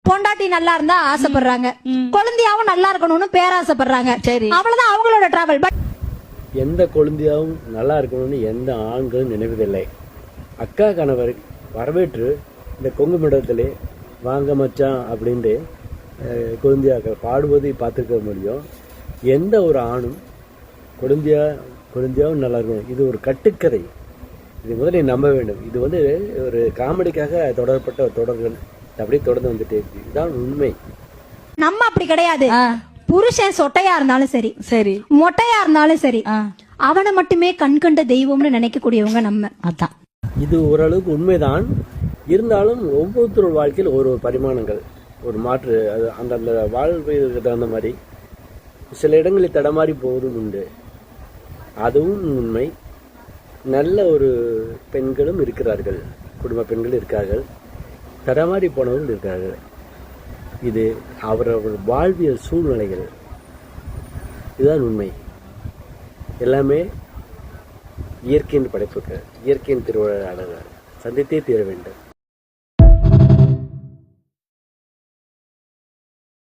பொண்டாட்டி நல்லா இருந்தா ஆசைப்படுறாங்க, குழந்தையாவும் நல்லா இருக்கணும்னு பேராசைப்படுறாங்க. சரி, அவ்வளவுதான் அவங்களோட டிராவல். பட் எந்த குழந்தையாவும் நல்லா இருக்கணும்னு எந்த ஆண்களும் நினைவதில்லை. அக்கா கணவர் வரவேற்று இந்த கொங்கு மண்டலத்திலே வாங்க மச்சான் அப்படின்ட்டு குழந்தையாக பாடுவதை பார்த்துருக்க முடியும். எந்த ஒரு ஆணும் குழந்தையாவும் நல்லா இருக்கணும். இது ஒரு கட்டுக்கதை. இது முதல்ல நம்ப வேண்டும். இது ஒரு காமெடிக்காக தொடரப்பட்ட தொடர்கள் அப்படியே தொடர்ந்து வந்துட்டே இருக்கு. இதுதான் உண்மை. நம்ம அப்படி கிடையாது. புருஷன் சொட்டையா இருந்தாலும் சரி, சரி, மொட்டையா இருந்தாலும் சரி, அவனை மட்டுமே கண்கண்ட தெய்வம்னு நினைக்கக்கூடியவங்க நம்ம. அதான் இது ஓரளவுக்கு உண்மைதான். இருந்தாலும் ஒவ்வொருத்தரோட வாழ்க்கையில் ஒரு பரிமாணங்கள், ஒரு மாற்று, அது அந்தந்த வாழ்வுக்கு தகுந்த மாதிரி சில இடங்களில் தடமாறி போவதும் உண்டு. அதுவும் உண்மை. நல்ல ஒரு பெண்களும் இருக்கிறார்கள், குடும்ப பெண்கள் இருக்கிறார்கள், தடமாறி போனவர்கள் இருக்கிறார்கள். இது அவரவர் வாழ்வியல் சூழ்நிலைகள். இதுதான் உண்மை. எல்லாமே இயற்கையின் படைப்புகள், இயற்கையின் திருவிழா சந்தித்தே தீர வேண்டும்.